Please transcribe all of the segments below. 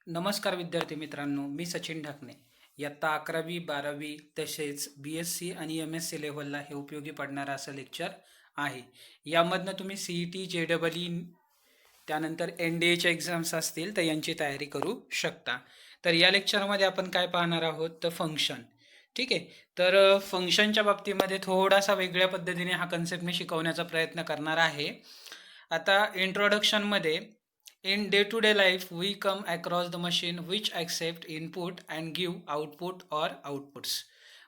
नमस्कार विद्यार्थी मित्रांनो, मी सचिन ढाकणे. इयत्ता 11वी 12वी तसेच BSc आणि MSc लेव्हलला हे उपयोगी पडणारं असं लेक्चर आहे. यामधनं तुम्ही CET, JEE त्यानंतर NDAच्या एक्झाम्स असतील तर यांची तयारी करू शकता. तर या लेक्चरमध्ये आपण काय पाहणार आहोत तर फंक्शन. ठीक आहे. तर फंक्शनच्या बाबतीमध्ये थोडासा वेगळ्या पद्धतीने हा कन्सेप्ट मी शिकवण्याचा प्रयत्न करणार आहे. आता इंट्रोडक्शनमध्ये in day-to-day life, we come across the machine which accept input and give output or outputs.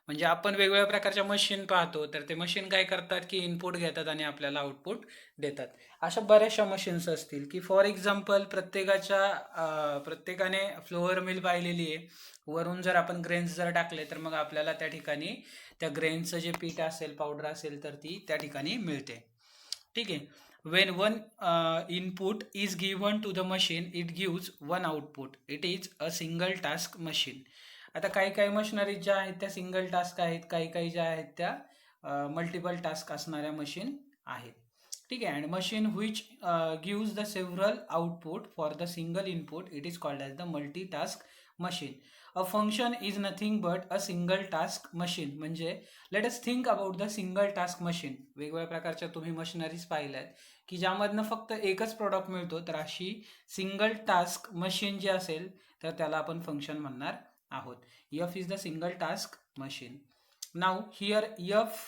म्हणजे आपण वेगवेगळ्या प्रकारच्या मशीन पाहतो, तर ते मशीन काय करतात की इनपुट घेतात आणि आपल्याला आउटपुट देतात. अशा बऱ्याचशा मशीन्स असतील की फॉर एक्झाम्पल प्रत्येकाने फ्लोअर मिल पाहिलेली आहे. वरून जर आपण ग्रेन्स जर टाकले तर मग आपल्याला त्या ठिकाणी त्या ग्रेन्सचं जे पीठ असेल, पावडर असेल, तर ती त्या ठिकाणी मिळते. ठीक आहे. when one input is given to the machine, it gives one output. It is a single task machine. आता काही काही मशिनरीज ज्या आहेत त्या सिंगल टास्क आहेत, काही काही ज्या आहेत त्या मल्टिपल टास्क असणाऱ्या मशीन आहेत. ठीक आहे. And machine which gives the several output for the single input, it is called as the multitask machine. A function is nothing but a single task machine. म्हणजे let us think about the single task machine. वेगवेगळ्या प्रकारच्या तुम्ही machineries पाहिल्यात की ज्यामधनं फक्त एकच product मिळतो, तर अशी सिंगल टास्क मशीन जी असेल तर त्याला आपण फंक्शन म्हणणार आहोत. F is the single task machine. नाव here F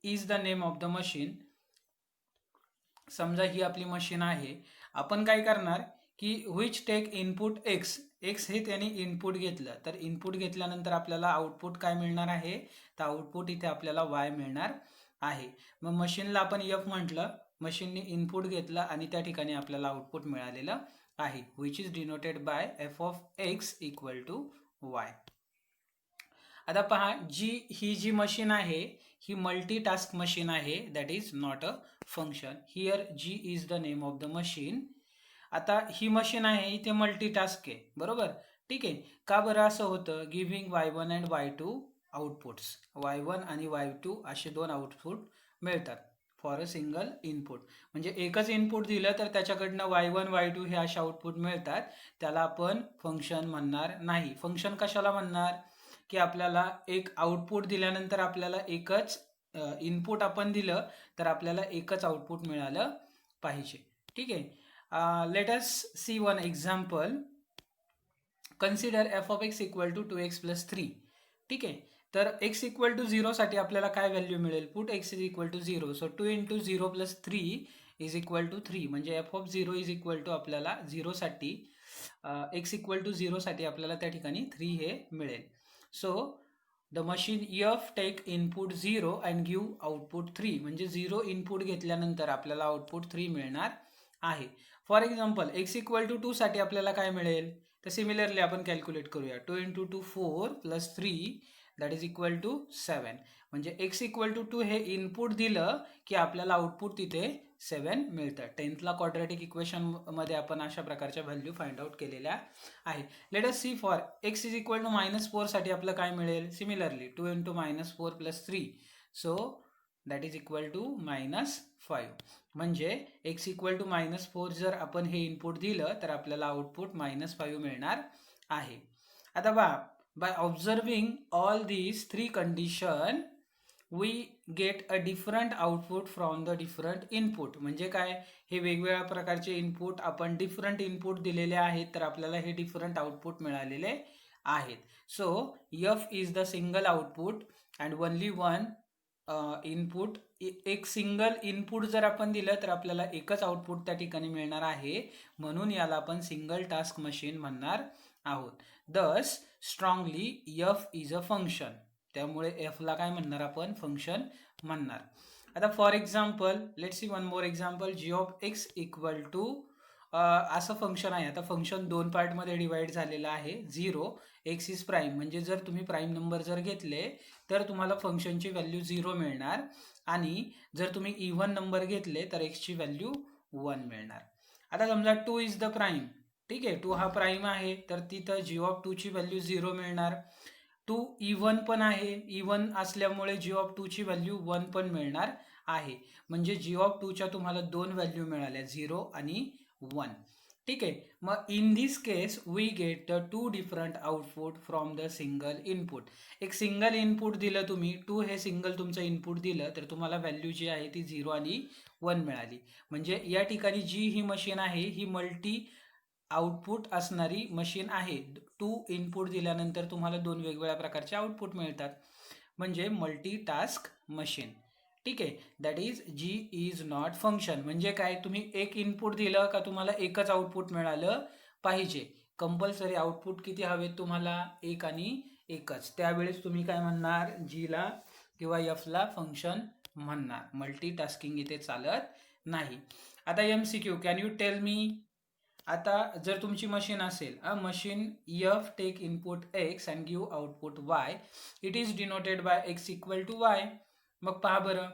is the name of the machine. समजा ही आपली मशीन आहे. आपण काय करणार की which take input x. X हे त्याने इनपुट घेतलं, तर इनपुट घेतल्यानंतर आपल्याला आउटपुट काय मिळणार आहे, तर आउटपुट इथे आपल्याला वाय मिळणार आहे. मग मशीनला आपण एफ म्हटलं, मशीनने इनपुट घेतलं आणि त्या ठिकाणी आपल्याला आउटपुट मिळालेलं आहे, which is denoted by F of x equal to y. आता पहा, ही जी मशीन आहे ही मल्टीटास्क मशीन आहे. That is not a function. Here G is the name of the machine. आता ही मशीन आहे इथे मल्टीटास्क आहे, बरोबर. ठीक आहे. का बरं असं होतं, giving y1 and y2 outputs. y1 आणि y2 असे दोन आउटपुट मिळतात फॉर अ सिंगल इनपुट. म्हणजे एकच इनपुट दिलं तर त्याच्याकडनं y1 y2 हे असे आउटपुट मिळतात. त्याला आपण फंक्शन म्हणणार नाही. फंक्शन कशाला म्हणणार की आपल्याला एक आउटपुट दिल्यानंतर आपल्याला एकच इनपुट आपण दिलं तर आपल्याला एकच आउटपुट मिळालं पाहिजे. ठीक आहे. let us see one example. Consider f of x equal to 2x plus 3. ठीक आहे. तर x equal to 0 साठी आपल्याला काय व्हॅल्यू मिळेल, put x is equal to 0. So 2 into 0 plus 3 is equal to 3. म्हणजे f of 0 is equal to आपल्याला 0 साठी x equal to 0 साठी आपल्याला त्या ठिकाणी 3 हे मिळेल. So the machine f take input 0 and give output 3. म्हणजे 0 इनपुट घेतल्यानंतर आपल्याला आउटपुट 3 मिळणार आहे. For example x equal to 2 साठी आपल्याला काय मिळेल, तर सिमिलरली आपण कॅल्क्युलेट करूया. 2 into 2 4 plus 3 that is equal to 7. म्हणजे एक्स इक्वल टू 2 हे इनपुट दिलं की आपल्याला आउटपुट तिथे 7 मिळतं. 10th ला क्वाड्रॅटिक इक्वेशन मध्ये आपण अशा प्रकारच्या व्हॅल्यू फाइंड आउट केलेल्या आहे. Let us see for x is equal to -4 साठी आपलं काय मिळेल, similarly 2 into -4 plus 3. So that is equal to -5. म्हणजे x इक्वल टू -4 जर आपण हे इनपुट दिलं तर आपल्याला आउटपुट -5 मिळणार आहे. आता by observing all these 3 condition we get a different output from the different input. म्हणजे काय, हे वेगवेगळ्या प्रकारचे इनपुट आपण डिफरंट इनपुट दिलेले आहेत, तर आपल्याला हे डिफरंट आउटपुट मिळालेले आहेत. So F is the single output and only one input. एक सिंगल इनपुट जर आपण दिलं तर आपल्याला एकच आउटपुट त्या ठिकाणी मिळणार आहे, म्हणून याला आपण सिंगल टास्क मशीन म्हणणार आहोत. Thus strongly F is a function. त्यामुळे एफ ला काय म्हणणार आपण, फंक्शन म्हणणार. आता for example let's see one more example. G of x equal to असं फंक्शन आहे. आता फंक्शन दोन पार्टमध्ये डिवाइड झालेलं आहे. 0 एक्स इज प्राईम. म्हणजे जर तुम्ही प्राईम नंबर जर घेतले तर तुम्हाला फंक्शनची व्हॅल्यू 0 मिळणार, आणि जर तुम्ही इव्हन नंबर घेतले तर एक्सची व्हॅल्यू 1 मिळणार. आता समजा 2 इज द प्राईम. ठीक आहे, 2 हा प्राईम आहे, तर तिथं जी ऑफ 2 ची व्हॅल्यू 0 मिळणार. 2 इव्हन पण आहे, इव्हन असल्यामुळे जी ऑफ 2 ची व्हॅल्यू 1 पण मिळणार आहे. म्हणजे जी ऑफ 2 च्या तुम्हाला दोन व्हॅल्यू मिळाल्या, 0 आणि 1. ठीक आहे. मग in this case we get the two different output from the single input. एक सिंगल इनपुट दिलं तुम्ही, टू हे सिंगल तुमचं इनपुट दिलं तर तुम्हाला व्हॅल्यू जी आहे ती 0 आणि 1 मिळाली. म्हणजे या ठिकाणी जी ही मशीन आहे ही मल्टी आउटपुट असणारी मशीन आहे. टू इनपुट दिल्यानंतर तुम्हाला दोन वेगवेगळ्या प्रकारचे आउटपुट मिळतात, म्हणजे मल्टी टास्क मशीन. ठीक आहे. That is G is not function. म्हणजे काय, तुम्ही एक इनपुट दिलं का तुम्हाला एकच आउटपुट मिळालं पाहिजे. कंपल्सरी आउटपुट किती हवेत तुम्हाला, एक आणि एकच. त्यावेळेस तुम्ही काय म्हणणार, जीला किंवा एफला फंक्शन म्हणणार. मल्टीटास्किंग इथे चालत नाही. आता MCQ, can you tell me. आता जर तुमची मशीन असेल, machine F take input x and give output y, it is denoted by x equal to y. मग पहा बरं,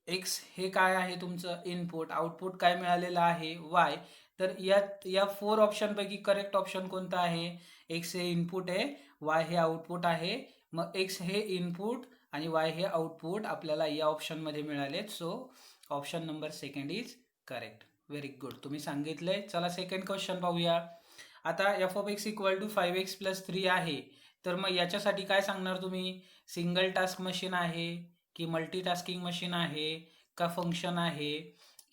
एक्स हे काय आहे तुमचं इनपुट, आउटपुट काय मिळालेलं आहे वाय. तर या 4 ऑप्शनपैकी करेक्ट ऑप्शन कोणता आहे. एक्स हे इनपुट आहे, वाय हे आउटपुट आहे. मग एक्स हे इनपुट आणि वाय हे आउटपुट आपल्याला या ऑप्शनमध्ये मिळाले. So option number 2 is correct. Very good, तुम्ही सांगितलंय. चला सेकंड क्वेश्चन पाहूया. आता F of x equal to 5x + 3 आहे. तर मग याच्यासाठी काय सांगणार तुम्ही, सिंगल टास्क मशीन आहे की मल्टीटास्किंग मशीन आहे का फंक्शन आहे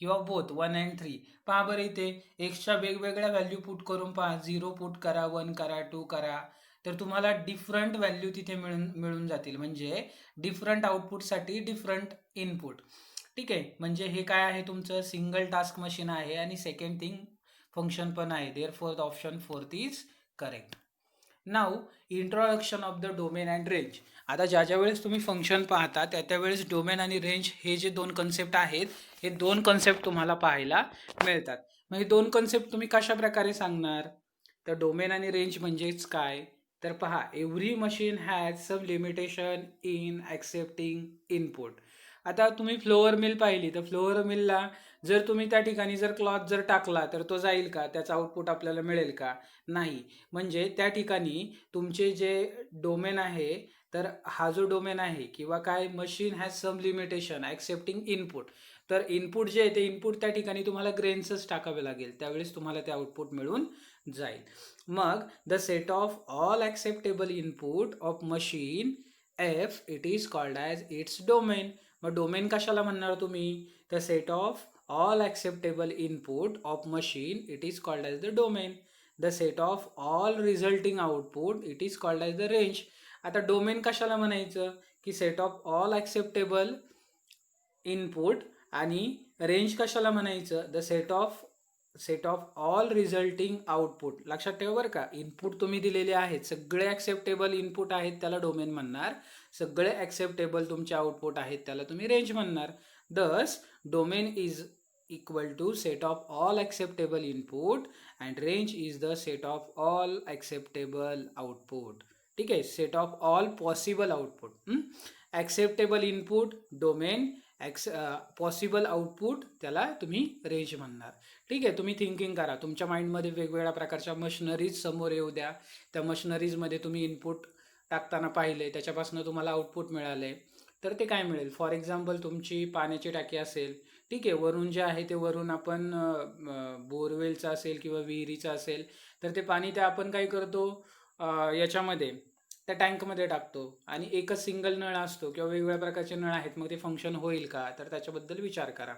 किंवा बोथ 1 and 3. पहा बरं, इथे एक्सच्या वेगवेगळ्या व्हॅल्यू पुट करून पहा. 0 पुट करा, 1 करा, 2 करा, तर तुम्हाला डिफरंट व्हॅल्यू तिथे मिळून जातील. म्हणजे डिफरंट आउटपुटसाठी डिफरंट इनपुट. ठीक आहे. म्हणजे हे काय आहे तुमचं सिंगल टास्क मशीन आहे आणि सेकंड थिंग फंक्शन पण आहे. Therefore the option 4 is correct. Now introduction of the domain and range. आता ज्या वेळेस तुम्ही फंक्शन पाहता त्यावेळेस डोमेन आणि रेंज हे जे दोन कन्सेप्ट आहेत, हे दोन कन्सेप्ट तुम्हाला पाहायला मिळतात. मग हे दोन कन्सेप्ट तुम्ही कशा प्रकारे सांगणार. तर डोमेन आणि रेंज म्हणजेच काय, तर पहा, every machine has some limitation in accepting input. आता तुम्ही फ्लोअर मिल पाहिली, तर फ्लोअर मिलला जर तुम्ही त्या ठिकाणी जर क्लॉथ जर टाकला तर तो जाईल का, त्याचा आउटपुट आपल्याला मिळेल का, नाही. म्हणजे त्या ठिकाणी तुमचे जे डोमेन आहे, तर हा जो डोमेन आहे किंवा काय, machine has some limitation accepting input. तर इनपुट जे आहे ते इनपुट त्या ठिकाणी तुम्हाला ग्रेन्सच टाकावे लागेल, त्यावेळेस तुम्हाला ते आउटपुट मिळून जाईल. मग the set of all acceptable input of machine F, it is called as its domain. मग डोमेन कशाला म्हणणार तुम्ही, the set of all acceptable input of machine, it is called as the domain. The set of all resulting output, it is called as the range. आता domain कशाला म्हणायचं की set of all acceptable input, आणि range कशाला म्हणायचं, the set of all resulting output. लक्षात ठेवा बरं का, इनपुट तुम्ही दिलेले आहेत, सगळे ॲक्सेप्टेबल इनपुट आहेत त्याला डोमेन म्हणणार, सगळे ॲक्सेप्टेबल तुमचे आउटपुट आहेत त्याला तुम्ही रेंज म्हणणार. दस domain is equal to set of all acceptable input and range is the set of all acceptable output. ठीक आहे, set of all possible output. acceptable input domain, possible output त्याला तुम्ही रेंज म्हणणार. ठीक आहे. तुम्ही थिंकिंग करा, तुमच्या माइंडमध्ये वेगवेगळ्या प्रकारच्या मशिनरीज समोर येऊ द्या. त्या मशिनरीजमध्ये तुम्ही इनपुट टाकताना पाहिले, त्याच्यापासून तुम्हाला आउटपुट मिळाले, तर ते काय मिळेल. फॉर एक्झाम्पल तुमची पाण्याची टाकी असेल, ठीक आहे, वरून जे आहे ते वरून आपण बोरवेलचं असेल किंवा विहिरीचं असेल, तर ते पाणी ते आपण काय करतो, याच्यामध्ये त्या टँकमध्ये टाकतो आणि एकच सिंगल नळ असतो किंवा वेगवेगळ्या प्रकारचे नळ आहेत. मग ते फंक्शन होईल का, तर त्याच्याबद्दल विचार करा.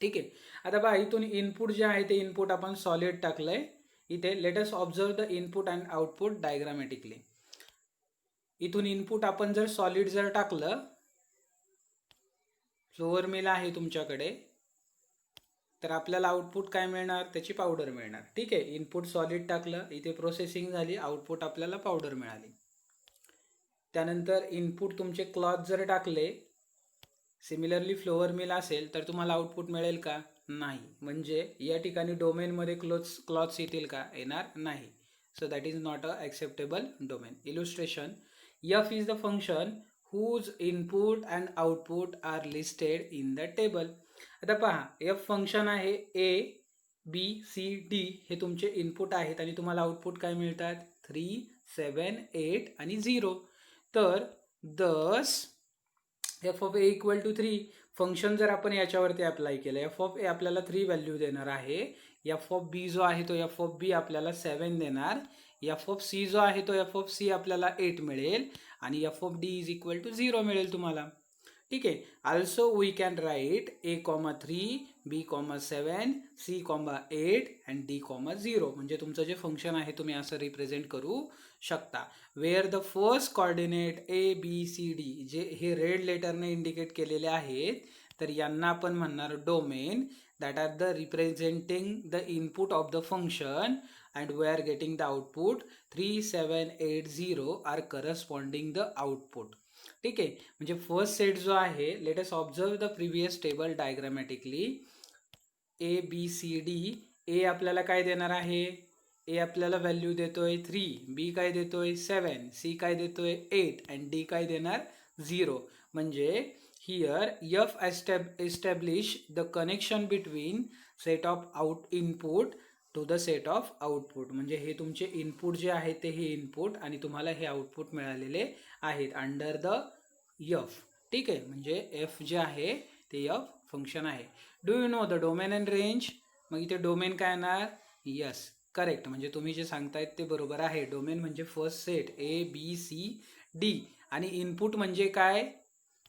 ठीक आहे. आता बघा, इथून इनपुट जे आहे ते इनपुट आपण सॉलिड टाकलंय इथे. Late us observe the input and output diagrammatically. इथून इनपुट आपण जर सॉलिड जर टाकलं, फ्लोअर मिल आहे तुमच्याकडे, तर आपल्याला आउटपुट काय मिळणार, त्याची पावडर मिळणार. ठीक आहे. इनपुट सॉलिड टाकलं, इथे प्रोसेसिंग झाली, आउटपुट आपल्याला पावडर मिळाली. त्यानंतर इनपुट तुमचे क्लॉथ जर टाकले, सिमिलरली फ्लोअर मिल असेल, तर तुम्हाला आउटपुट मिळेल का, नाही. म्हणजे या ठिकाणी डोमेनमध्ये क्लॉथ्स येतील का, येणार नाही. So that is not a acceptable domain. Illustration, F is the function whose input and output are listed in the table. आता पहा, एफ फंक्शन आहे, ABCD हे तुमचे इनपुट आहेत आणि तुम्हाला आउटपुट काय मिळतात, 3, 7, 8 आणि 0. तर thus F of A equal to 3, function जर आपण याच्यावरती अप्लाय केलं, एफ ऑफ ए आपल्याला 3 व्हॅल्यू देणार आहे, एफ ऑफ बी जो आहे तो एफ ऑफ बी आपल्याला 7 देणार, एफ ऑफ सी जो आहे तो एफ ऑफ सी आपल्याला 8 मिळेल आणि F of D is equal to 0 मिळेल तुम्हाला. ठीक आहे. Also we can write A comma 3, B comma 7, C comma 8 and D comma 0. म्हणजे तुमचं जे फंक्शन आहे तुम्ही असं रिप्रेझेंट करू शकता. Where the first coordinate A B C D जे हे रेड लेटरने इंडिकेट केलेले आहेत, तर यांना आपण म्हणणार domain, that are the representing the input of the function and we are getting the output 3, 7, 8, 0 are corresponding the output. ठीक आहे. म्हणजे फर्स्ट सेट जो आहे, let us observe the previous table diagrammatically. A B C D, A आपल्याला काय देणार आहे, ए आपल्याला व्हॅल्यू देतोय 3, बी काय देतोय 7, सी काय देतोय 8 अँड डी काय देणार 0. म्हणजे here F establish the connection between set of out input to the set of output. म्हणजे हे तुमचे इनपुट जे आहे ते हे इनपुट आणि तुम्हाला हे आउटपुट मिळालेले आहेत अंडर द एफ. ठीक आहे. म्हणजे एफ जे आहे ते एफ फंक्शन आहे. Do you know the domain and range. मग इथे डोमेन काय येणार, यस करेक्ट. म्हणजे तुम्ही जे सांगतायत ते बरोबर आहे. डोमेन म्हणजे first set A B C D आणि इनपुट म्हणजे काय,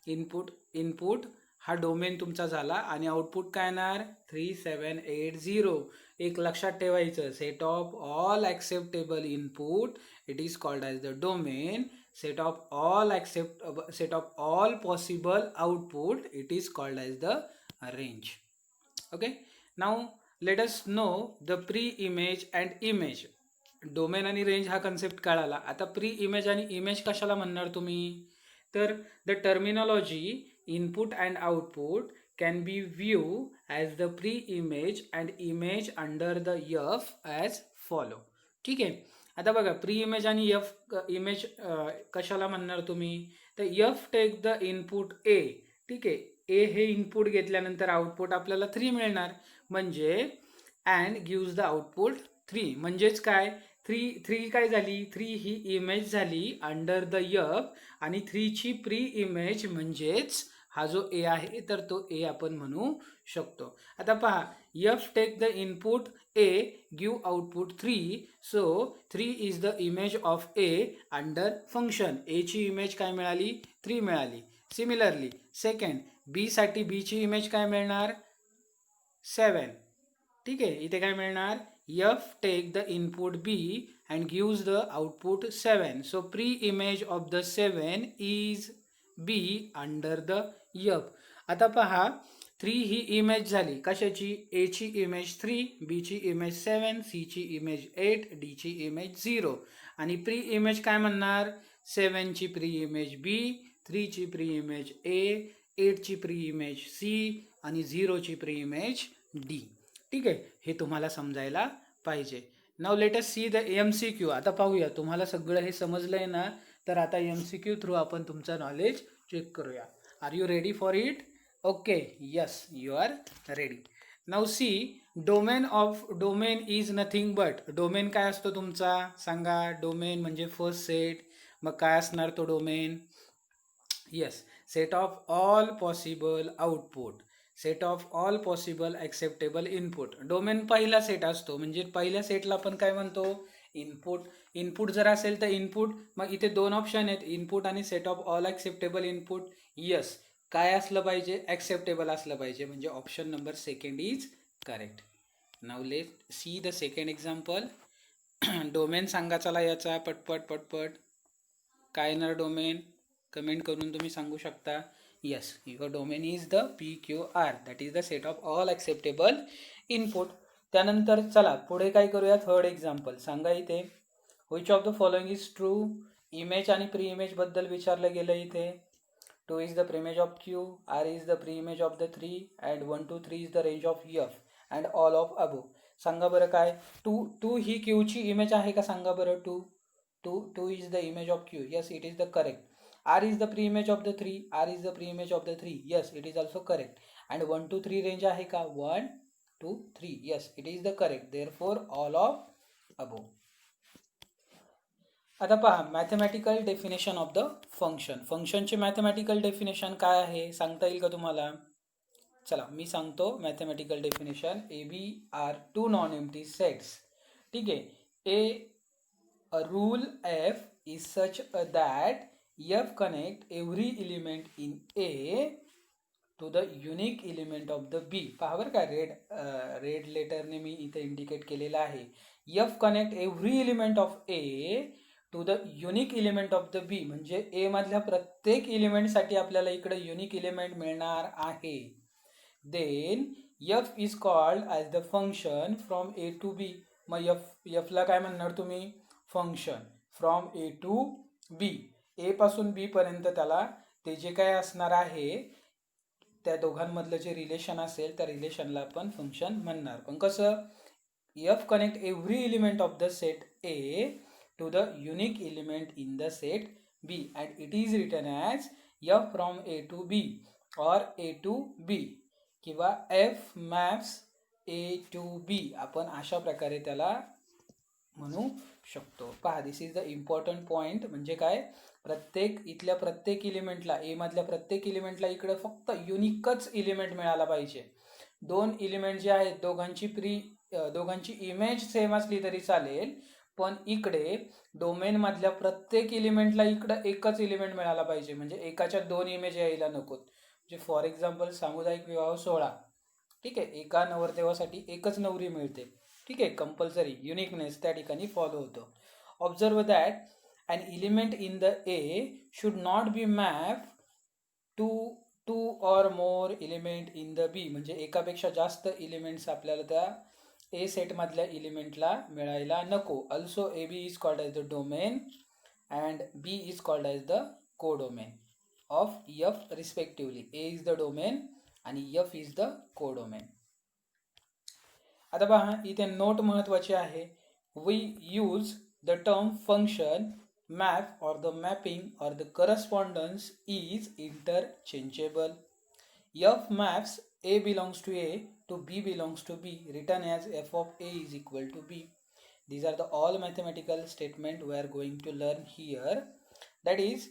इनपुट हा डोमेन तुमचा झाला आणि आउटपुट काय येणार 3, 7, 8, 0. एक लक्षात ठेवायचं, set of all acceptable input it is called as the domain. set of all possible output it is called as the range. Okay, now let us know the pre-image and image. Domain आणि range हा concept कळाला. आता pre image आणि image कशाला म्हणणार तुम्ही, तर the terminology input and output can be view as the pre image and image under the F as follow. ठीक आहे. आता बघा, प्री इमेज आणि एफ इमेज कशाला म्हणणार तुम्ही, तर एफ टेक द इनपुट ए. ठीक आहे. ए हे इनपुट घेतल्यानंतर आउटपुट आपल्याला 3 मिळणार. म्हणजे अँड गिव्स द आउटपुट 3. म्हणजेच काय, 3 काय झाली, 3 ही इमेज झाली अंडर द एफ आणि 3 ची प्री इमेज म्हणजेच हा जो ए आहे तर तो ए आपण म्हणू शकतो. आता पहा, F take the input A give output 3. So 3 is the image of A under function. A ची इमेज काय मिळाली, 3 मिळाली. सिमिलरली सेकंड बी साठी बी ची इमेज काय मिळणार 7. ठीक आहे. इथे काय मिळणार, F take the input B and gives the output 7. So pre image of the 7 is B under the F. आता पहा, 3 ही इमेज झाली कशाची, ए ची इमेज 3, बी ची इमेज 7, सी ची इमेज 8, डी ची इमेज 0 आणि प्री इमेज काय म्हणणार, 7 ची प्री इमेज बी, 3 ची प्री इमेज ए, 8 ची प्री इमेज सी आणि 0 ची प्री इमेज डी. ठीक आहे. हे तुम्हाला समजायला पाहिजे. Now let us see the MCQ. आता पाहूया, तुम्हाला सगळं हे समजलंय ना, तर आता MCQ थ्रू आपण तुमचं नॉलेज चेक करूया. Are you ready for it? Okay, yes you are ready. Now see, domain is nothing but. Domain काय असतो तुमचा सांगा. डोमेन म्हणजे फर्स्ट सेट. मग काय असणार तो domain, yes set of all possible output, set of all possible acceptable input. Domain पहिला सेट असतो. म्हणजे पहिल्या सेटला आपण काय म्हणतो, इनपुट जर असेल तर इनपुट. मग इथे 2 ऑप्शन आहेत, इनपुट आणि set of all acceptable input. Yes, काय असलं पाहिजे, ॲक्सेप्टेबल असलं पाहिजे. म्हणजे option number second is correct. Now let see the second example. Domain सांगा चला याचा पटपट. काय येणार डोमेन, कमेंट करून तुम्ही सांगू शकता. Yes, your domain is the PQR, that is the set of all acceptable input. त्यानंतर चला पुढे काय करूया, थर्ड एक्झाम्पल सांगा. इथे which of the following is true. Image आणि प्री इमेज बद्दल विचारलं गेलं इथे. 2 is the preimage of Q, R is the preimage of the 3 and 1, 2, 3 is the range of F and all of above. सांगा बरं काय, 2 ही Q ची image आहे का सांगा बरं. 2 is the image of Q. Yes, it is the correct. R is the preimage of the 3. R is the preimage of the 3. Yes, it is also correct. And 1, 2, 3 range आहे का, 1, 2, 3. Yes, it is the correct. Therefore, all of above. आता पहा, mathematical definition of the function. फंक्शनचे mathematical definition काय आहे सांगता येईल का तुम्हाला. चला मी सांगतो mathematical definition. A B are two non empty sets. ठीक आहे. A rule F is such that F connect every element in A to the unique element of the B. पहा बरं का, रेड लेटरने मी इथे इंडिकेट केलेला आहे. F connect every element of A to the unique element of the B. म्हणजे A मधल्या प्रत्येक एलिमेंटसाठी आपल्याला इकडे युनिक एलिमेंट मिळणार आहे. Then F is called as the function from A to B. मग F ला काय म्हणणार तुम्ही? Function from A to b. ए पासून बी पर्यंत त्याला ते जे काय असणार आहे त्या दोघांमधलं जे रिलेशन असेल त्या रिलेशनला आपण फंक्शन म्हणणार. पण कसं? F connect every element of the set A to the unique element in the set B and it is written as F from A to B or A to B किंवा F maps A to B. आपण अशा प्रकारे त्याला म्हणू शकतो. पहा, this is the important point. म्हणजे काय? इथल्या प्रत्येक एलिमेंटला, ए मधल्या प्रत्येक एलिमेंटला इकडे फक्त युनिकच एलिमेंट मिळाला पाहिजे. दोन एलिमेंट जे आहेत दोघांची इमेज सेम असली तरी चालेल, पण इकडे डोमेन मधल्या प्रत्येक एलिमेंटला इकडं एकच एलिमेंट मिळाला पाहिजे. म्हणजे एकाच्या दोन इमेज यायला नकोत. म्हणजे फॉर एक्झाम्पल सामुदायिक विवाह सोहळा. ठीक आहे, एका नवरदेवासाठी एकच नवरी मिळते. ठीक आहे, कंपल्सरी युनिकनेस त्या ठिकाणी फॉलो होतो. Observe that an element in the A should not be map to or more element in the B. म्हणजे एकापेक्षा जास्त एलिमेंट्स आपल्याला त्या ए सेटमधल्या एलिमेंटला मिळायला नको. Also A B is called as the domain and B is called as the codomain of F respectively. A is the domain आणि F is the codomain. आता पहा, इथे नोट महत्वाची आहे. We use the term function, map or the mapping or the correspondence is interchangeable. F maps A belongs to A to B belongs to B, written as f of A is equal to B. These are the all mathematical statement we are going to learn here. That is,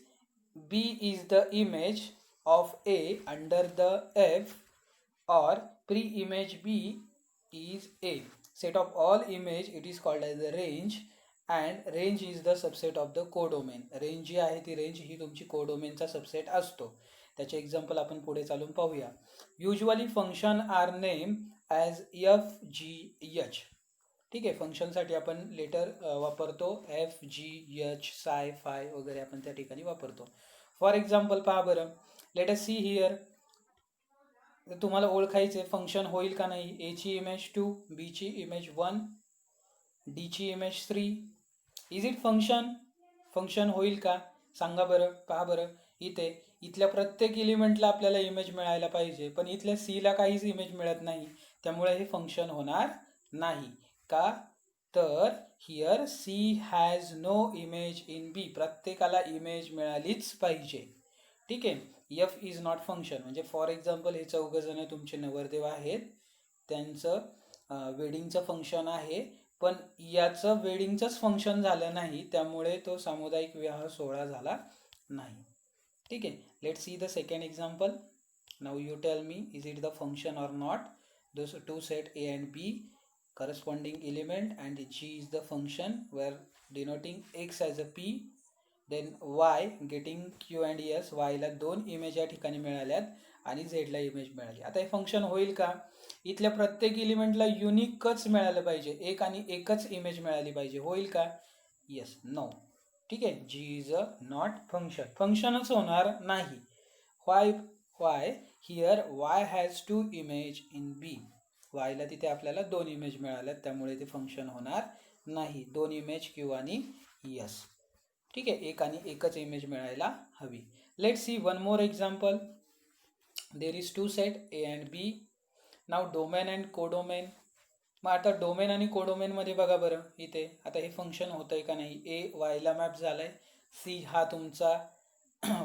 B is the image of A under the F, or pre-image B is A. Set of all image it is called as the range, and range is the subset of the codomain. Range जी आहे ती range ही तुमची codomainचा subset असतो. त्याचे example आपण पुढे चालून पाहूया. Usually function are name as F G H. ठीक आहे, फंक्शनसाठी आपण लेटर वापरतो F G H psi phi वगैरे आपण त्या ठिकाणी वापरतो. फॉर एक्झाम्पल पहा बरं, लेट अस सी हिअर. तुम्हाला ओळखायचे फंक्शन होईल का नाही. ए ची इमेज 2, बी ची इमेज 1, डी ची image 3. Is it function? Function होईल का सांगा बरं. पहा बरं, इथल्या प्रत्येक एलिमेंटला आपल्याला इमेज मिळायला पाहिजे, पण इथल्या सीला काहीच इमेज मिळत नाही, त्यामुळे हे फंक्शन होणार नाही. का तर here C has no image in B. प्रत्येकाला इमेज मिळालीच पाहिजे. ठीक आहे, एफ इज नॉट फंक्शन. म्हणजे फॉर एक्झाम्पल हे 4 जण तुमचे नवरदेव आहेत, त्यांचं वेडिंगचं फंक्शन आहे, पण याचं वेडिंगचंच फंक्शन झालं नाही, त्यामुळे तो सामुदायिक विवाह सोहळा झाला नाही. ठीक आहे, let's see the second example. Now you tell me, is it the function or not. Those two set A and B corresponding element and G is the function. We are denoting X as a P, then Y getting Q and S. Y ला 2 image या ठिकाणी मिळाल्यात आणि Z ला image मिळाली. आता हे function होईल का? इथल्या प्रत्येक एलिमेंटला युनिकच मिळालं पाहिजे, एक आणि एकच इमेज मिळाली पाहिजे. होईल का? Yes, no. ठीक आहे, G is a not function. फंक्शनच होणार नाही. Why here Y has 2 image in B. वायला तिथे आपल्याला 2 इमेज मिळाल्यात, त्यामुळे ते फंक्शन होणार नाही. 2 इमेज क्यू आणि यस. ठीक आहे, एक आणि एकच इमेज मिळायला हवी. Let see one more example. There is 2 set A and B. नाव डोमेन अँड कोडोमेन. मग आता डोमेन आणि कोडोमेनमध्ये बघा बरं, इथे आता हे फंक्शन होतंय का नाही. ए वायला मॅप झालाय, सी हा तुमचा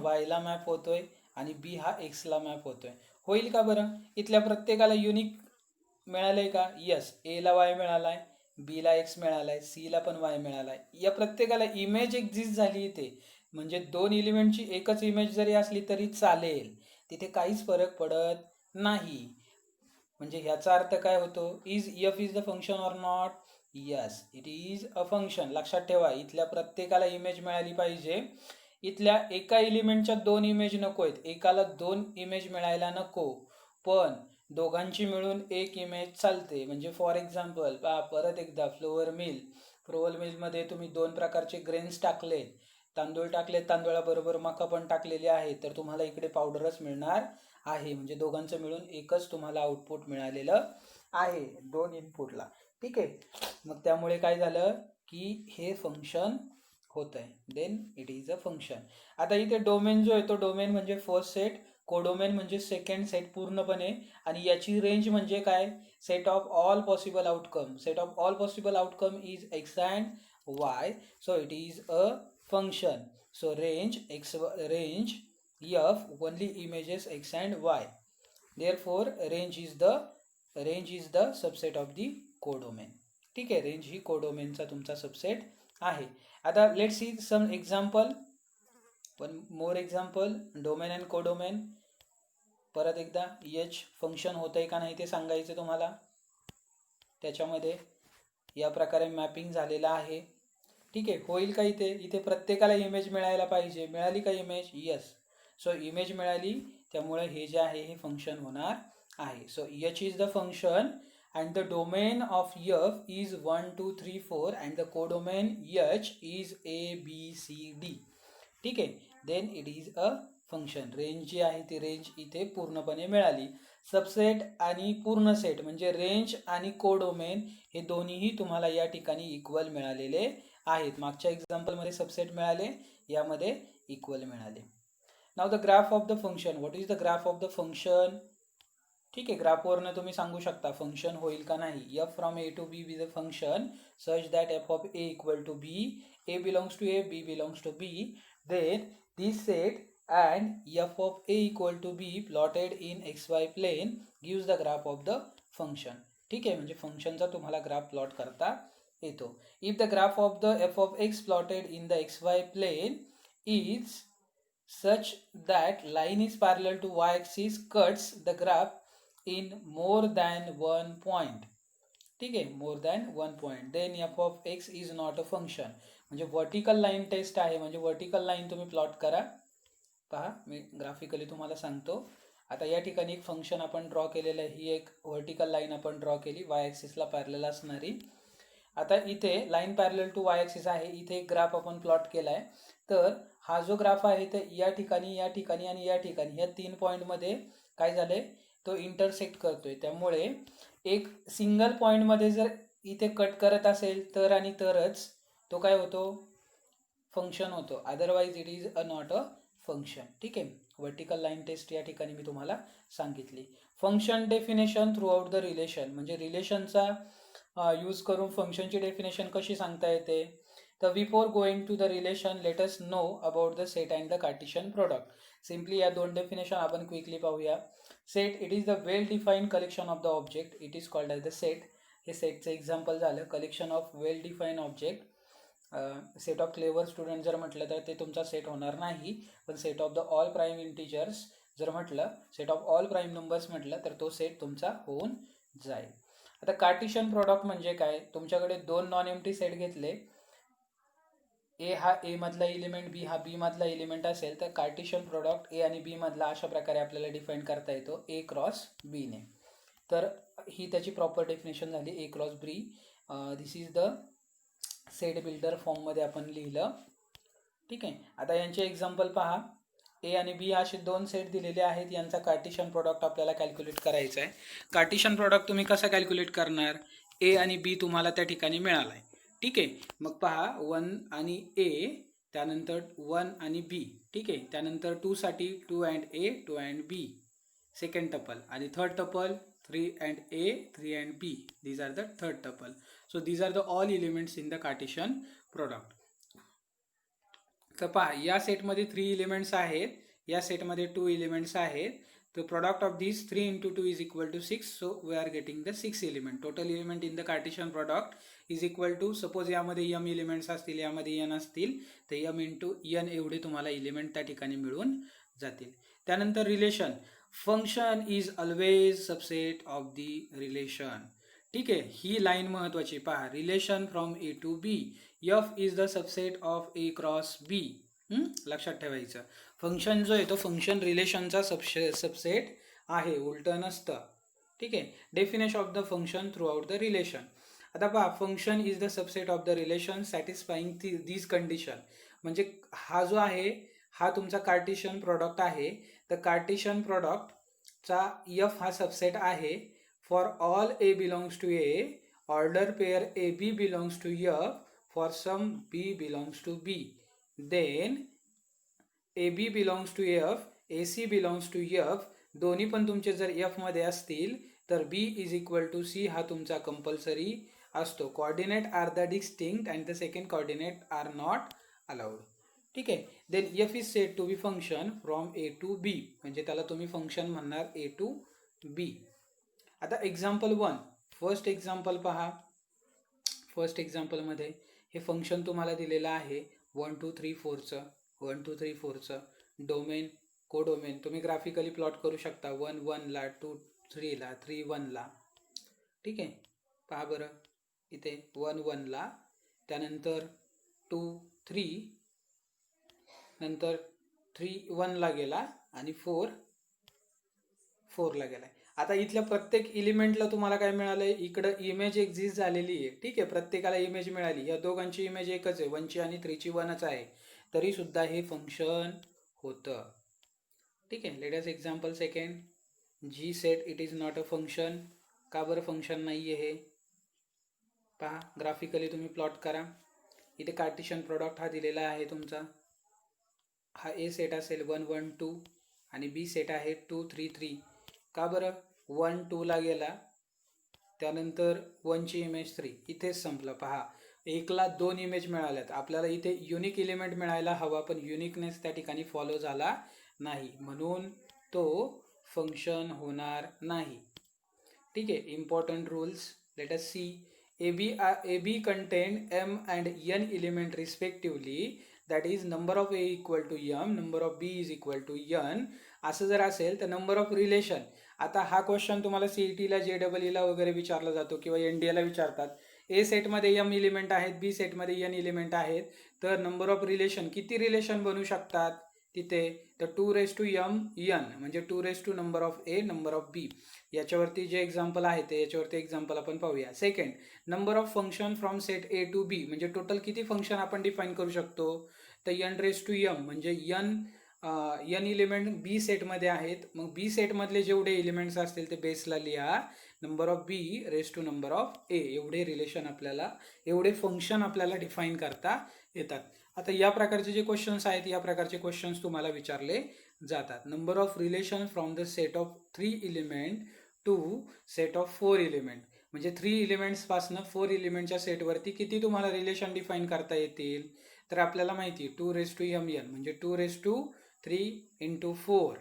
वायला मॅप होतोय आणि बी हा एक्सला मॅप होतोय. होईल का बरं? इथल्या प्रत्येकाला युनिक मिळालंय का? यस, ए ला वाय मिळालाय, बी ला एक्स मिळालाय, सी ला पण वाय मिळालाय. या प्रत्येकाला इमेज एक्झिस्ट झाली इथे. म्हणजे 2 एलिमेंटची एकच इमेज जरी असली तरी चालेल, तिथे काहीच फरक पडत नाही. म्हणजे ह्याचा अर्थ काय होतो, is F is the function or not? Yes, it is a function. लक्षात ठेवा, इथल्या प्रत्येकाला इमेज मिळाली पाहिजे. इथल्या एका एलिमेंटच्या 2 इमेज नको आहेत, एकाला 2 इमेज मिळायला नको, पण दोघांची मिळून एक इमेज चालते. म्हणजे फॉर एक्झाम्पल परत एकदा फ्लोअर मिलमध्ये तुम्ही 2 प्रकारचे ग्रेन्स टाकले, तांदूळ टाकले, तांदूळाबरोबर मका पण टाकलेली आहे, तर तुम्हाला इकडे पावडरच मिळणार आहे. म्हणजे दोघांचं मिळून एकच तुम्हाला आउटपुट मिळालेलं आहे 2 इनपुटला. ठीक आहे, मग त्यामुळे काय झालं की हे फंक्शन होत आहे, then it is a function. आता इथे डोमेन जो आहे तो डोमेन म्हणजे फर्स्ट सेट, कोडोमेन म्हणजे सेकंड सेट पूर्णपणे, आणि याची रेंज म्हणजे काय, set of all possible outcome. Set of all possible outcome is x and y, so it is a function. So range f only images x and y. Therefore range is the subset of the codomain. ठीक आहे, range ही कोडोमेनचा तुमचा subset आहे. आता let's see some example, one more example, domain and codomain. परत एकदा H function होतंय का नाही ते सांगायचं तुम्हाला. त्याच्यामध्ये या प्रकारे मॅपिंग झालेला आहे. ठीक आहे, होईल का इथे प्रत्येकाला इमेज मिळायला पाहिजे. मिळाली का इमेज? यस. सो इमेज मिळाली, त्यामुळे हे जे आहे हे फंक्शन होणार आहे. So H is the function and the domain of F is 1 2 3 4 and the codomain H is ABCD. ठीक आहे, then it is a function. Range जी आहे ती रेंज इथे पूर्णपणे मिळाली. सबसेट आणि पूर्ण सेट म्हणजे रेंज आणि कोडोमेन हे दोन्हीही तुम्हाला या ठिकाणी इक्वल मिळालेले आहेत. मागच्या एक्झाम्पलमध्ये सबसेट मिळाले, यामध्ये इक्वल मिळाले. नाव the graph of the function. What is the graph of the function? ठीक आहे, ग्राफवरनं तुम्ही सांगू शकता फंक्शन होईल का नाही. F from A to B is a function such that f of A equal to b, a belongs to A, b belongs to B, then this set and f of a equal to b plotted in xy plane gives the graph of the function. ठीक आहे, म्हणजे फंक्शनचा तुम्हाला graph plot करता येतो. If the graph of the f of x plotted in the xy plane is such that line is parallel to y axis cuts the graph in more than one point. ठीक आहे, more than 1 point, then f of x is not a function. म्हणजे vertical line test आहे, म्हणजे vertical line तुम्ही plot करा. पहा, मी graphically तुम्हाला सांगतो. आता या ठिकाणी एक फंक्शन आपण ड्रॉ केलेलं आहे. ही एक व्हर्टिकल लाईन आपण ड्रॉ केली, वाय ॲक्सिसला पॅरलल असणारी. आता इथे line parallel to y axis आहे, इथे एक ग्राफ आपण प्लॉट केला आहे. तर हा जो ग्राफ आहे ते या ठिकाणी आणि या ठिकाणी या 3 पॉईंटमध्ये काय झालंय, तो इंटरसेक्ट करतोय. त्यामुळे एक सिंगल पॉईंटमध्ये जर इथे कट करत असेल तर आणि तरच तो काय होतो, फंक्शन होतो. Otherwise it is a not a function. ठीक आहे, वर्टिकल लाईन टेस्ट या ठिकाणी मी तुम्हाला सांगितली. Function definition through out the relation, म्हणजे रिलेशनचा यूज करून फंक्शनची डेफिनेशन कशी सांगता येते. तर before going to the relation let us know about the set and the Cartesian product. Simply या 2 डेफिनेशन आपण क्विकली पाहूया. Set, it is the well defined collection of the object, it is called as the set. हे सेटचं example झालं, collection of well defined object. Set of clever student जर म्हटलं तर ते तुमचा सेट होणार नाही, पण set of the all prime integers जर म्हटलं, set of all prime numbers म्हटलं तर तो सेट तुमचा होऊन जाईल. आता कार्टेशियन प्रोडक्ट म्हणजे काय, तुमच्याकडे 2 नॉन एम्प्टी सेट घेतले, ए हा ए मधला एलिमेंट, बी हा बी मधला एलिमेंट असेल तर कार्टेशियन प्रोडक्ट ए आणि बी मधला अशा प्रकारे आपल्याला डिफाईन करता येतो, ए क्रॉस बी ने. तर ही त्याची प्रॉपर डेफिनेशन झाली, A cross B. This is the set builder फॉर्ममध्ये आपण लिहिलं. ठीक आहे, आता यांचे एक्झाम्पल पहा. ए आणि बी असे 2 सेट दिलेले आहेत, यांचा कार्टेशियन प्रोडक्ट आपल्याला कॅल्क्युलेट करायचा आहे. कार्टेशियन प्रोडक्ट तुम्ही कसा कॅल्क्युलेट करणार, ए आणि बी तुम्हाला त्या ठिकाणी मिळाला आहे. ठीक आहे, मग पहा 1 आणि ए, त्यानंतर 1 आणि बी. ठीक आहे, त्यानंतर 2 साठी 2 and A, 2 and B second tuple, आणि third tuple 3 and A, 3 and B. These are the third tuple. So these are the all elements in the Cartesian product. तर पहा, या सेटमध्ये 3 एलिमेंट्स आहेत, या सेटमध्ये 2 एलिमेंट्स आहेत. The product of these 3 into 2 is equal to 6. So we are getting the 6 element. Total element in the Cartesian product is equal to, suppose यामध्ये m elements असतील, यामध्ये n असतील, तर m into n एवढे तुम्हाला element त्या ठिकाणी मिळून जातील. त्यानंतर relation, function is always subset of the relation. ठीक आहे, ही लाईन महत्वाची. पहा, relation from A to B, F is the subset of A cross B. लक्षात ठेवायचं, फंक्शन जो आहे तो फंक्शन रिलेशनचा सबसेट आहे, उलटं नसतं. ठीक आहे. Definition of the function through out the relation. आता पहा, function is the subset of the relation satisfying these condition. म्हणजे हा जो आहे हा तुमचा कार्टेशियन प्रॉडक्ट आहे. तर कार्टेशियन प्रॉडक्टचा एफ हा सबसेट आहे for all a belongs to A, order pair a b belongs to f for some b belongs to B. Then a b belongs to f, a c belongs to f, दोन्ही पण तुमचे जर f मध्ये असतील तर b is equal to c हा तुमचा compulsory असतो. Coordinate are the distinct and the second coordinate are not allowed. ठीक आहे. Then f is said to B function from A to B, म्हणजे त्याला तुम्ही फंक्शन म्हणणार ए टू बी. आता एक्झाम्पल 1, फर्स्ट एक्झाम्पल पहा. फर्स्ट एक्झाम्पलमध्ये हे फंक्शन तुम्हाला दिलेलं आहे 1 2 3 4चं. 1 2 3 4चं डोमेन कोडोमेन तुम्ही ग्राफिकली प्लॉट करू शकता. 1 1 ला, 2 3 ला, 3 1 ला. ठीक आहे. पहा बरं, इथे 1 1 ला, त्यानंतर 2 3, नंतर 3 1 ला गेला आणि 4 4 ला गेलाय. आता इथल्या प्रत्येक एलिमेंटला तुम्हाला काय मिळालंय, इकडं इमेज एक्झिस्ट झालेली आहे. ठीक आहे, प्रत्येकाला इमेज मिळाली. या दोघांची इमेज एकच आहे, 1 ची आणि 3 ची 1च आहे, तरी सुद्धा हे फंक्शन होतं. ठीक आहे. Let us example second. G set it is not a function. का बरं फंक्शन नाही आहे हे पहा, ग्राफिकली तुम्ही प्लॉट करा. इथे कार्टेशियन प्रॉडक्ट हा दिलेला आहे तुमचा. हा ए सेट असेल 1 1 2 आणि बी सेट आहे 2 3 3. का बरं 1 2 ला गेला, त्यानंतर 1 ची इमेज 3, इथेच संपलं. पहा, एकला 2 इमेज मिळाल्यात. आपल्याला इथे युनिक एलिमेंट मिळायला हवा, पण युनिकनेस त्या ठिकाणी फॉलो झाला नाही, म्हणून तो फंक्शन होणार नाही. ठीक आहे. Important rules, let us see. A B contain m and n element respectively, that is number of A equal to m, number of B is equal to n. असं जर असेल तर नंबर ऑफ रिलेशन. आता हा question तुम्हाला सीईटीला, जेडबलईला वगैरे विचारला जातो किंवा एनडीएला विचारतात. ए सेटमध्ये एम एलिमेंट आहेत, बी सेटमध्ये एन एलिमेंट आहेत, तर नंबर ऑफ रिलेशन किती रिलेशन बनू शकतात तिथे, तर 2m n, म्हणजे 2 number of A number of B. याच्यावरती जे एक्झाम्पल आहे ते याच्यावरती एक्झाम्पल आपण पाहूया. Second, number of function from set A to B, म्हणजे टोटल किती फंक्शन आपण डिफाईन करू शकतो, तर n म्हणजे n एलिमेंट बी सेटमध्ये आहेत. मग बी सेटमधले जेवढे एलिमेंट्स असतील ते बेसला लिहा. Number of B raise to number of A, एवढे रिलेशन आपल्याला, एवढे फंक्शन आपल्याला डिफाईन करता येतात. आता या प्रकारचे जे क्वेश्चन्स आहेत, या प्रकारचे क्वेश्चन्स तुम्हाला विचारले जातात. Number of relation from the set of 3 element to set of 4 element, म्हणजे 3 एलिमेंट्स पासून 4 एलिमेंटच्या सेटवरती किती तुम्हाला रिलेशन डिफाईन करता येतील, तर आपल्याला माहिती 2m n, म्हणजे 2 3 इंटू 4,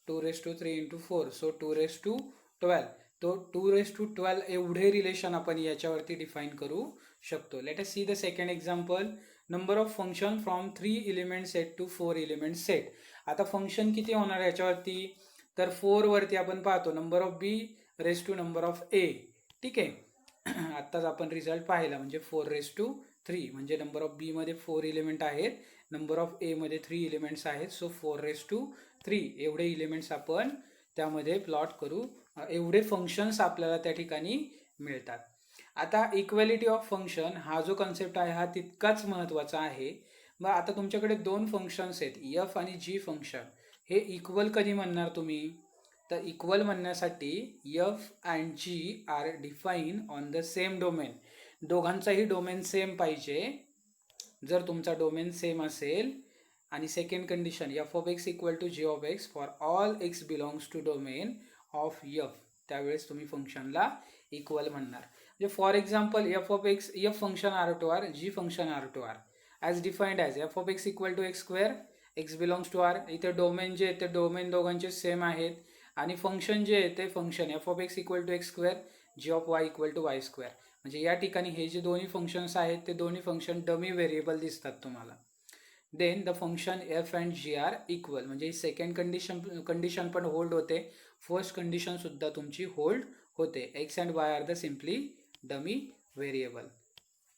2 3 इंटू 4, सो 2 12. तो 2 एवढे रिलेशन आपण याच्यावरती डिफाईन करू शकतो. Let us see the second example. Number of function from 3 element set to 4 element set. आता फंक्शन किती होणार याच्यावरती, तर 4 वरती आपण पाहतो number of B raise to number of A. ठीक आहे. आत्ताच आपण रिझल्ट पाहिला, म्हणजे 4 3, म्हणजे नंबर ऑफ बी मध्ये 4 एलिमेंट आहेत, नंबर ऑफ ए मध्ये 3 एलिमेंट्स आहेत, सो 4 3 एवढे एलिमेंट्स आपण त्यामध्ये प्लॉट करू. एवढे फंक्शन्स आपल्याला त्या ठिकाणी मिळतात. आता इक्वॅलिटी ऑफ फंक्शन हा जो कन्सेप्ट आहे हा तितकाच महत्त्वाचा आहे. मग आता तुमच्याकडे 2 फंक्शन्स आहेत, एफ आणि जी फंक्शन. हे इक्वल कधी म्हणणार तुम्ही, तर इक्वल म्हणण्यासाठी f and G are define on the same domain. दोघांचाही डोमेन सेम पाहिजे. जर तुमचा डोमेन सेम असेल, आणि second condition f of x equal to g of x for all x belongs to domain of f, त्यावेळेस तुम्ही फंक्शनला equal म्हणणार. म्हणजे for example f of x, f function R to R, g function R to R, as defined as f of x equal to x square, x belongs to R. इथे domain जे आहे ते domain दोघांचे same आहेत, आणि function जे आहे ते function f of x equal to x square, g of y equal to y square. म्हणजे या ठिकाणी हे जे दोन्ही फंक्शन्स आहेत ते दोन्ही फंक्शन डमी व्हेरिएबल दिसतात तुम्हाला. Then the function F and G are equal, म्हणजे सेकंड कंडिशन पण होल्ड होते, फर्स्ट कंडिशन सुद्धा तुमची होल्ड होते. X and Y are the simply dummy variable.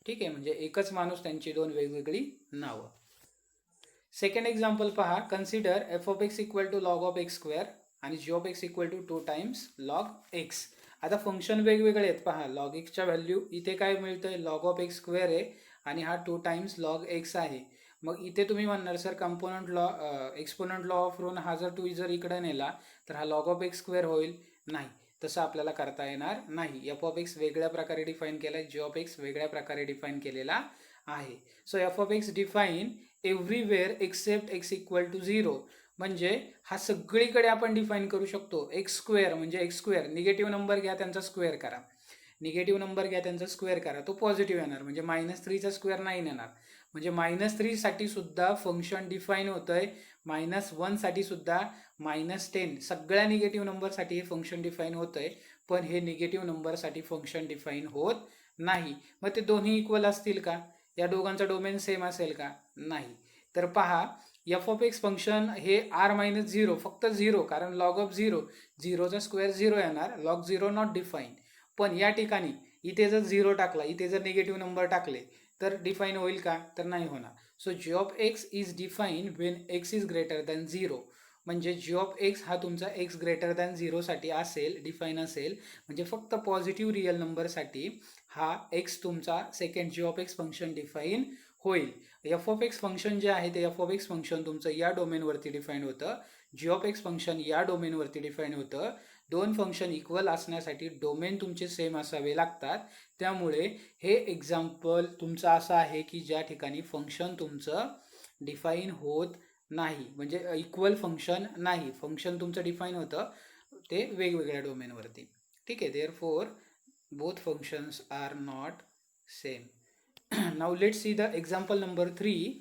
ठीक आहे, म्हणजे एकच माणूस, त्यांची दोन वेगवेगळी नावं. सेकंड एक्झाम्पल पहा. Consider F of x equal to log of X square आणि G of x equal to 2 times log X. आता फंक्शन वेगवेगळे आहेत पहा. लॉग एक्सच्या व्हॅल्यू इथे काय मिळतंय, लॉग ऑफ एक्स स्क्वेअर आहे आणि हा 2 टाइम्स लॉग एक्स आहे. मग इथे तुम्ही म्हणणार sir component law exponent law of रोन हा जर 2 जर इकडे नेला तर हा लॉग ऑफ एक्स स्क्वेअर होईल. नाही, तसं आपल्याला करता येणार नाही. एफ ऑफ एक्स वेगळ्या प्रकारे डिफाईन केला आहे, जी ऑफ एक्स वेगळ्या प्रकारे डिफाईन केलेला आहे. So f of x define everywhere except x equal to 0, म्हणजे हा सगळीकडे आपण डिफाईन करू शकतो. एक्स स्क्वेअर म्हणजे एक्स स्क्वेअर, निगेटिव्ह नंबर घ्या त्यांचा स्क्वेअर करा, निगेटिव्ह नंबर घ्या त्यांचा स्क्वेअर करा, तो पॉझिटिव्ह येणार, म्हणजे -3चा स्क्वेअर 9 येणार. म्हणजे -3 साठी सुद्धा फंक्शन डिफाईन होतंय, -1 साठी सुद्धा, -10 सगळ्या निगेटिव्ह नंबरसाठी हे फंक्शन डिफाईन होतंय. पण हे निगेटिव्ह नंबरसाठी फंक्शन डिफाईन होत नाही. मग ते दोन्ही इक्वल असतील का, या दोघांचा डोमेन सेम असेल का, नाही. तर पहा, एफ ऑफ एक्स फंक्शन हे r-0 फक्त 0, कारण लॉग ऑफ 0, 0चा स्क्वेअर 0 येणार, लॉग 0 नॉट डिफाईन. पण या ठिकाणी इथे जर 0 टाकला, इथे जर निगेटिव्ह नंबर टाकले तर डिफाईन होईल का, तर नाही होणार. So g of x is define when x is greater than 0, म्हणजे जी ऑफ एक्स हा तुमचा एक्स ग्रेटर दॅन 0 साठी असेल, डिफाईन असेल, म्हणजे फक्त पॉझिटिव्ह रिअल नंबरसाठी हा एक्स तुमचा second g of x function define होईल. एफ ऑफ एक्स फंक्शन जे आहे ते एफ ऑफ एक्स फंक्शन तुमचं या डोमेनवरती डिफाईन होतं, जी ऑफ एक्स फंक्शन या डोमेनवरती डिफाईन होतं. दोन फंक्शन इक्वल असण्यासाठी डोमेन तुमचे सेम असावे लागतात. त्यामुळे हे एक्झाम्पल तुमचं असं आहे की ज्या ठिकाणी फंक्शन तुमचं डिफाईन होत नाही, म्हणजे इक्वल फंक्शन नाही, फंक्शन तुमचं डिफाईन होतं ते वेगवेगळ्या डोमेनवरती. ठीक आहे, therefore both functions are not same. Now let's see the example number 3.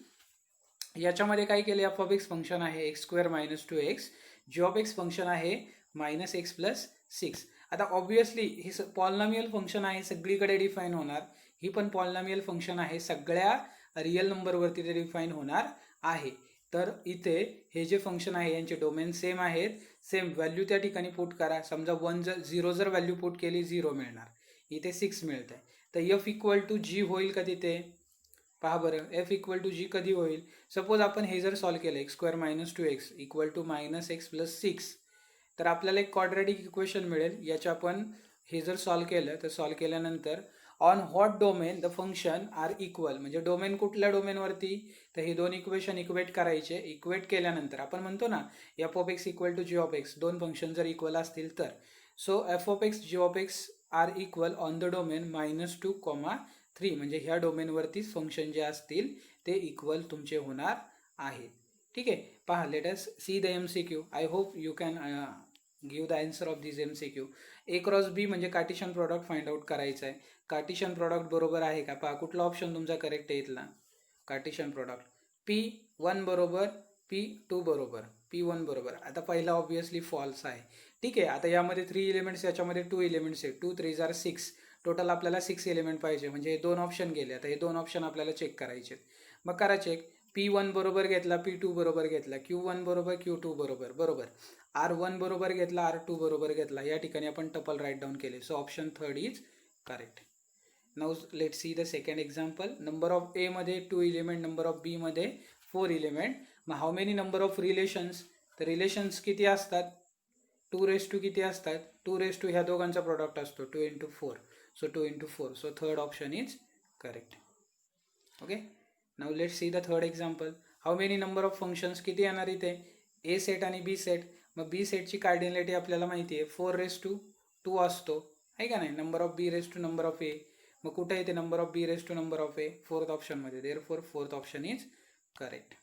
याच्यामध्ये काय केले, एफ ऑफ एक्स फंक्शन आहे x square -2x, g of x function आहे -x + 6. आता ऑब्विसली हे पॉलिनॉमियल फंक्शन आहे, सगळीकडे डिफाईन होणार. ही पण पॉलिनॉमियल फंक्शन आहे, सगळ्या रिअल नंबरवरती ते डिफाईन होणार आहे. तर इथे हे जे फंक्शन आहे यांचे डोमेन सेम आहेत, सेम व्हॅल्यू त्या ठिकाणी पुट करा. समजा 0 जर व्हॅल्यू पुट केली 0 मिळणार, इथे 6 मिळतंय. तर एफ इक्वल टू जी होईल का तिथे, पहा बरं, एफ इक्वल टू जी कधी होईल. सपोज आपण हे जर सॉल्व केलं, x square -2x equal to -x + 6, तर आपल्याला एक क्वाड्रॅटिक इक्वेशन मिळेल. याच्या आपण हे जर सॉल्व केलं, तर सॉल्व केल्यानंतर on what domain the function are equal, म्हणजे डोमेन कुठल्या डोमेनवरती, तर हे दोन इक्वेशन इक्वेट करायचे. इक्वेट केल्यानंतर आपण म्हणतो ना, f of x equal to g of x, दोन फंक्शन जर इक्वल असतील तर. So f of x g of x are equal on the domain -2, 3, म्हणजे ह्या डोमेनवरतीच फंक्शन जे असतील ते इक्वल तुमचे होणार आहेत. ठीक आहे, पहा, late us see the MCQ. I hope you can give the answer of this MCQ. A cross B म्हणजे कार्टिशन प्रॉडक्ट फाइंड आउट करायचं आहे. कार्टिशन प्रॉडक्ट बरोबर आहे का, पहा कुठला ऑप्शन तुमचा करेक्ट आहे इथला. कार्टिशन प्रॉडक्ट P1 बरोबर, P2 बरोबर, P1 बरोबर. आता पहिला ऑब्विसली फॉल्स आहे. ठीक आहे, आता यामध्ये 3 एलिमेंट्स, याच्यामध्ये 2 एलिमेंट्स आहेत. 2 3 = 6, टोटल आपल्याला 6 एलिमेंट पाहिजे, म्हणजे हे दोन ऑप्शन गेले. आता हे दोन ऑप्शन आपल्याला चेक करायचे. मग करा चेक. P1 बरोबर घेतला, P2 बरोबर घेतला, Q1 बरोबर, Q2 बरोबर, बरोबर. R1 बरोबर घेतला, R2 बरोबर घेतला. या ठिकाणी आपण टपल राईट डाऊन केले. So option 3 is correct. Now let's see the second example. Number of A मध्ये 2 एलिमेंट, नंबर ऑफ बी मध्ये 4 एलिमेंट. मग how many number of relations, तर रिलेशन्स किती असतात, 2 किती असतात, 2 ह्या दोघांचा प्रोडक्ट असतो, 2 × 4. So 2 × 4. So third option is correct. Okay, now let's see the third example. How many number of functions, किती येणार इथे, ए सेट आणि बी सेट. मग बी सेटची कार्डिनॅलिटी आपल्याला माहिती आहे, 4/2 असतो, आहे का नाही. Number of B raise to number of A, मग कुठे येते number of B raise to number of A, fourth ऑप्शनमध्ये. Therefore fourth option is correct.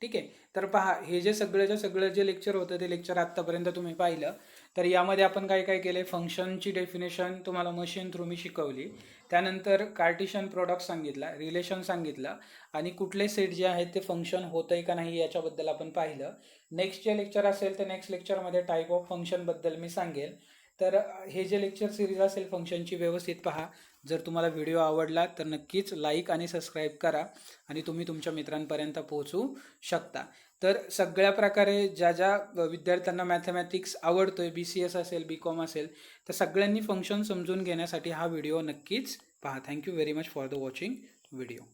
ठीक आहे, तर पहा, हे जे सगळं जे लेक्चर होतं ते लेक्चर आत्तापर्यंत तुम्ही पाहिलं. तर यामध्ये आपण काय काय केले, फंक्शनची डेफिनेशन तुम्हाला मशीन थ्रू मी शिकवली, त्यानंतर कार्टिशन प्रोडक्ट सांगितला, रिलेशन सांगितलं, आणि कुठले सेट जे आहेत ते फंक्शन होतंय का नाही याच्याबद्दल आपण पाहिलं. नेक्स्ट जे लेक्चर असेल तर नेक्स्ट लेक्चरमध्ये टाईप ऑफ फंक्शनबद्दल मी सांगेल. तर हे जे लेक्चर सिरीज असेल फंक्शनची, व्यवस्थित पहा, जर तुम्हाला व्हिडिओ आवडला तर नक्कीच लाईक आणि सबस्क्राईब करा आणि तुम्ही तुमच्या मित्रांपर्यंत पोहोचू शकता. तर सगळ्या प्रकारे ज्या विद्यार्थ्यांना मॅथमॅटिक्स आवडतोय, BCS असेल, BCom असेल, तर सगळ्यांनी फंक्शन समजून घेण्यासाठी हा व्हिडिओ नक्कीच पहा. Thank you very much for the watching video.